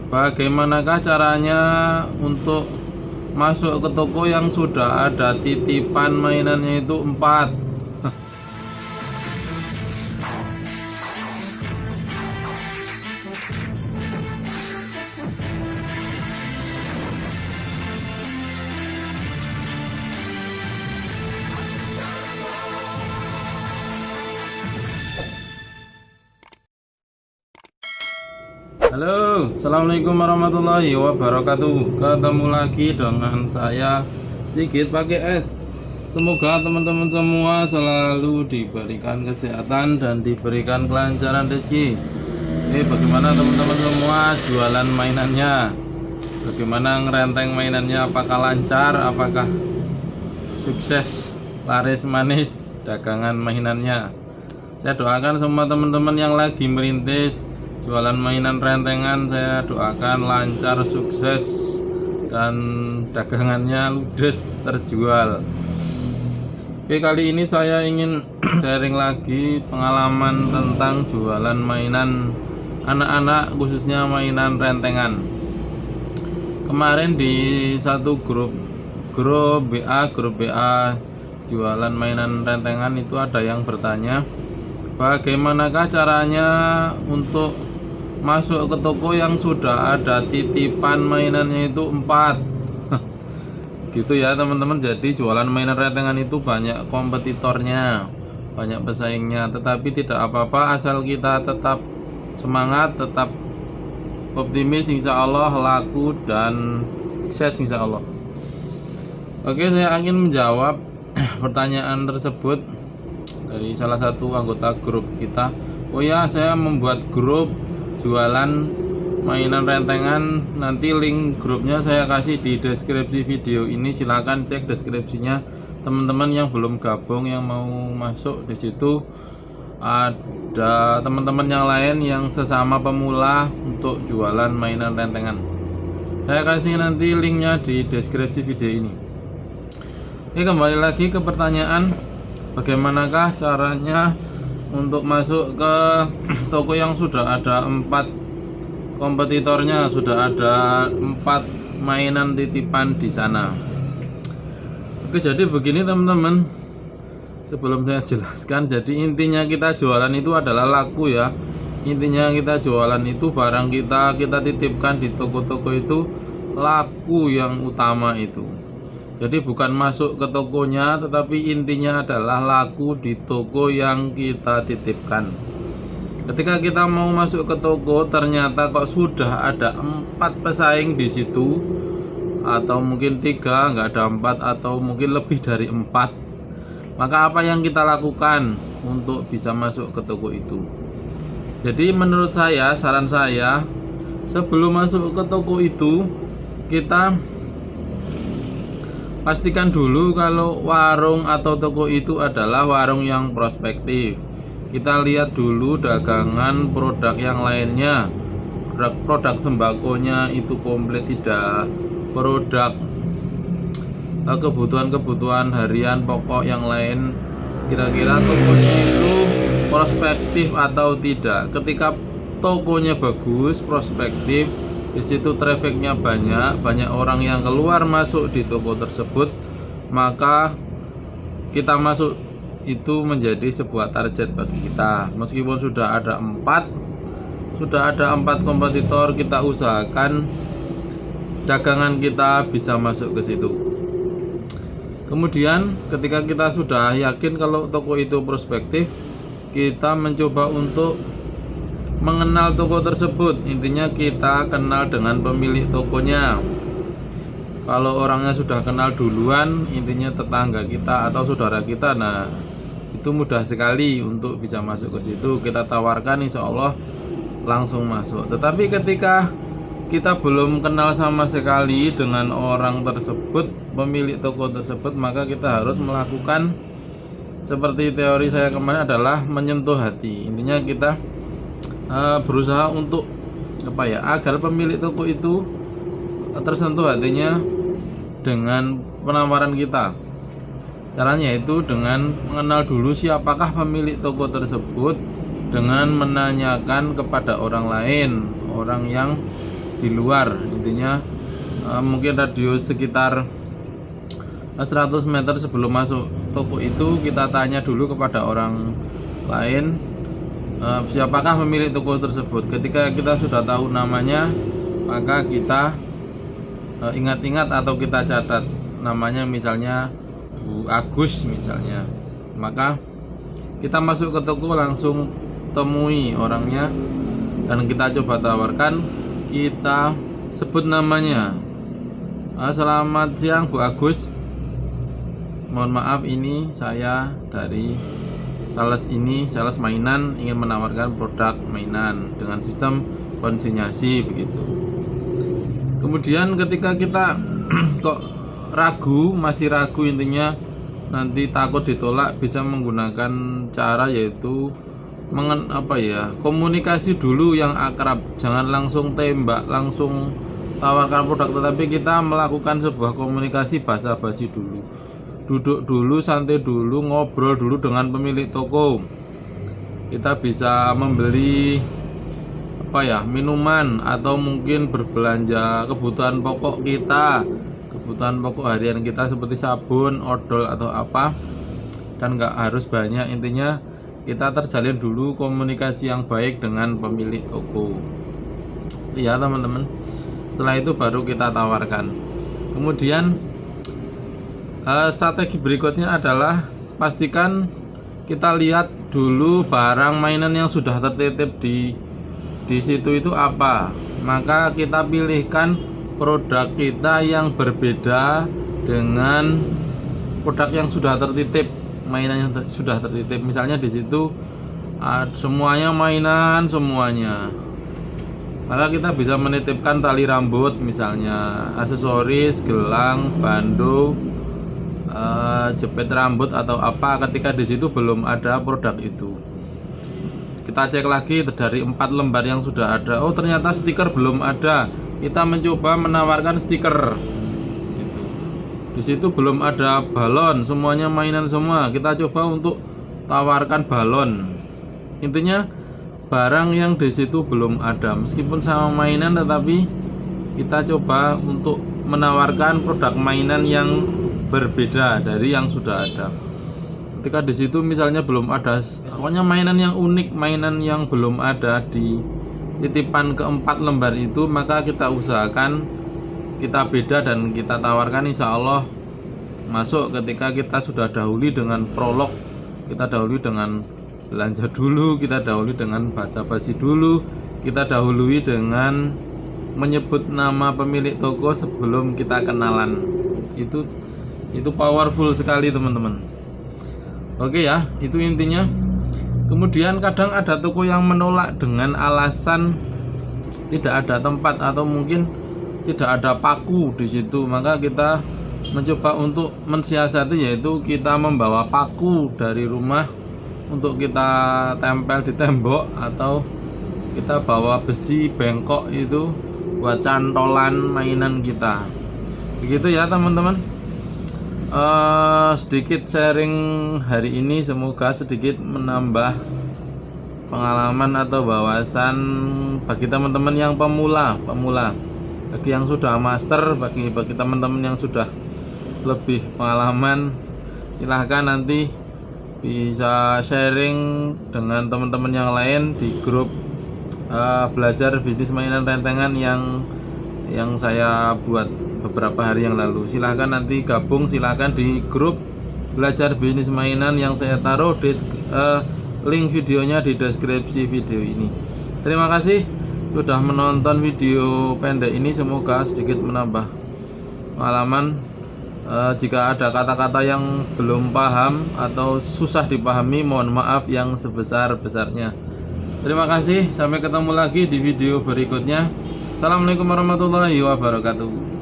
Bagaimanakah caranya untuk masuk ke toko yang sudah ada titipan mainannya itu 4? Halo, assalamualaikum warahmatullahi wabarakatuh. Ketemu lagi dengan saya Sigit pakai S. Semoga teman-teman semua selalu diberikan kesehatan dan diberikan kelancaran rezeki. Bagaimana teman-teman semua jualan mainannya? Bagaimana ngerenteng mainannya? Apakah lancar? Apakah sukses, laris manis dagangan mainannya? Saya doakan semua teman-teman yang lagi merintis jualan mainan rentengan, saya doakan lancar, sukses, dan dagangannya ludes terjual. Oke, kali ini saya ingin sharing lagi pengalaman tentang jualan mainan anak-anak, khususnya mainan rentengan. Kemarin di satu grup BA jualan mainan rentengan itu ada yang bertanya, bagaimanakah caranya untuk masuk ke toko yang sudah ada titipan mainannya itu 4? Gitu ya teman-teman. Jadi jualan mainan rentengan itu banyak kompetitornya, banyak pesaingnya, tetapi tidak apa-apa asal kita tetap semangat, tetap optimis, insya Allah laku dan sukses insya Allah. Oke, saya ingin menjawab pertanyaan tersebut dari salah satu anggota grup kita. Oh ya, saya membuat grup jualan mainan rentengan, nanti link grupnya saya kasih di deskripsi video ini. Silahkan cek deskripsinya teman-teman yang belum gabung, yang mau masuk. Di situ ada teman-teman yang lain yang sesama pemula untuk jualan mainan rentengan. Saya kasih nanti linknya di deskripsi video ini. Oke, kembali lagi ke pertanyaan, bagaimanakah caranya untuk masuk ke toko yang sudah ada 4 kompetitornya, sudah ada 4 mainan titipan di sana. Oke, jadi begini teman-teman, sebelum saya jelaskan, jadi intinya kita jualan itu adalah laku ya. Intinya kita jualan itu barang kita titipkan di toko-toko itu laku yang utama itu. Jadi bukan masuk ke tokonya, tetapi intinya adalah laku di toko yang kita titipkan. Ketika kita mau masuk ke toko, ternyata kok sudah ada 4 pesaing di situ, atau mungkin 3, nggak ada 4, atau mungkin lebih dari 4. Maka apa yang kita lakukan untuk bisa masuk ke toko itu? Jadi menurut saya, saran saya, sebelum masuk ke toko itu, kita pastikan dulu kalau warung atau toko itu adalah warung yang prospektif. Kita lihat dulu dagangan produk yang lainnya, produk sembakonya itu komplit tidak, produk kebutuhan harian pokok yang lain, kira-kira tokonya itu prospektif atau tidak. Ketika tokonya bagus, prospektif, di situ trafficnya banyak orang yang keluar masuk di toko tersebut, maka kita masuk itu menjadi sebuah target bagi kita. Meskipun sudah ada 4 kompetitor, kita usahakan dagangan kita bisa masuk ke situ. Kemudian ketika kita sudah yakin kalau toko itu prospektif, kita mencoba untuk mengenal toko tersebut. Intinya kita kenal dengan pemilik tokonya. Kalau orangnya sudah kenal duluan, intinya tetangga kita atau saudara kita, nah itu mudah sekali untuk bisa masuk ke situ. Kita tawarkan, insya Allah langsung masuk. Tetapi ketika kita belum kenal sama sekali dengan orang tersebut, pemilik toko tersebut, maka kita harus melakukan seperti teori saya kemarin adalah menyentuh hati. Intinya kita berusaha untuk agar pemilik toko itu tersentuh hatinya dengan penawaran kita. Caranya itu dengan mengenal dulu siapakah pemilik toko tersebut, dengan menanyakan kepada orang lain, orang yang di luar. Intinya mungkin radius sekitar 100 meter sebelum masuk toko itu kita tanya dulu kepada orang lain siapakah pemilik toko tersebut. Ketika kita sudah tahu namanya, maka kita ingat-ingat atau kita catat namanya, misalnya Bu Agus misalnya, maka kita masuk ke toko langsung temui orangnya dan kita coba tawarkan, kita sebut namanya. Selamat siang Bu Agus, mohon maaf ini saya dari sales mainan, ingin menawarkan produk mainan dengan sistem konsinyasi begitu. Kemudian ketika kita kok masih ragu, intinya nanti takut ditolak, bisa menggunakan cara yaitu komunikasi dulu yang akrab. Jangan langsung tembak, langsung tawarkan produk, tetapi kita melakukan sebuah komunikasi basa-basi dulu. Duduk dulu, santai dulu, ngobrol dulu dengan pemilik toko. Kita bisa membeli minuman atau mungkin berbelanja kebutuhan pokok kita, kebutuhan pokok harian kita seperti sabun, odol atau apa, dan nggak harus banyak. Intinya kita terjalin dulu komunikasi yang baik dengan pemilik toko, ya teman-teman. Setelah itu baru kita tawarkan. Kemudian strategi berikutnya adalah pastikan kita lihat dulu barang mainan yang sudah tertitip di situ itu apa. Maka kita pilihkan produk kita yang berbeda dengan produk yang sudah tertitip, mainan yang sudah tertitip. Misalnya di situ semuanya mainan semuanya, maka kita bisa menitipkan tali rambut misalnya, aksesoris, gelang, bando, jepit rambut atau apa. Ketika di situ belum ada produk itu, kita cek lagi dari 4 lembar yang sudah ada. Oh ternyata stiker belum ada. Kita mencoba menawarkan stiker. Di situ belum ada balon, semuanya mainan semua. Kita coba untuk tawarkan balon. Intinya barang yang di situ belum ada, meskipun sama mainan, tetapi kita coba untuk menawarkan produk mainan yang berbeda dari yang sudah ada. Ketika di situ misalnya belum ada, pokoknya mainan yang unik, mainan yang belum ada di titipan keempat lembar itu, maka kita usahakan kita beda dan kita tawarkan, insya Allah masuk. Ketika kita sudah dahului dengan prolog, kita dahului dengan belanja dulu, kita dahului dengan basa-basi dulu, kita dahului dengan menyebut nama pemilik toko sebelum kita kenalan. Itu powerful sekali teman-teman. Oke ya, itu intinya. Kemudian kadang ada toko yang menolak dengan alasan tidak ada tempat atau mungkin tidak ada paku di situ. Maka kita mencoba untuk mensiasati, yaitu kita membawa paku dari rumah untuk kita tempel di tembok, atau kita bawa besi bengkok itu buat cantolan mainan kita. Begitu ya teman-teman. Sedikit sharing hari ini, semoga sedikit menambah pengalaman atau wawasan bagi teman-teman yang pemula. Bagi yang sudah master, bagi teman-teman yang sudah lebih pengalaman, silahkan nanti bisa sharing dengan teman-teman yang lain di grup belajar bisnis mainan rentengan yang saya buat beberapa hari yang lalu. Silahkan nanti gabung, silahkan di grup belajar bisnis mainan yang saya taruh link videonya di deskripsi video ini. Terima kasih sudah menonton video pendek ini, semoga sedikit menambah pengalaman. Jika ada kata-kata yang belum paham atau susah dipahami, mohon maaf yang sebesar-besarnya. Terima kasih, sampai ketemu lagi di video berikutnya. Assalamualaikum warahmatullahi wabarakatuh.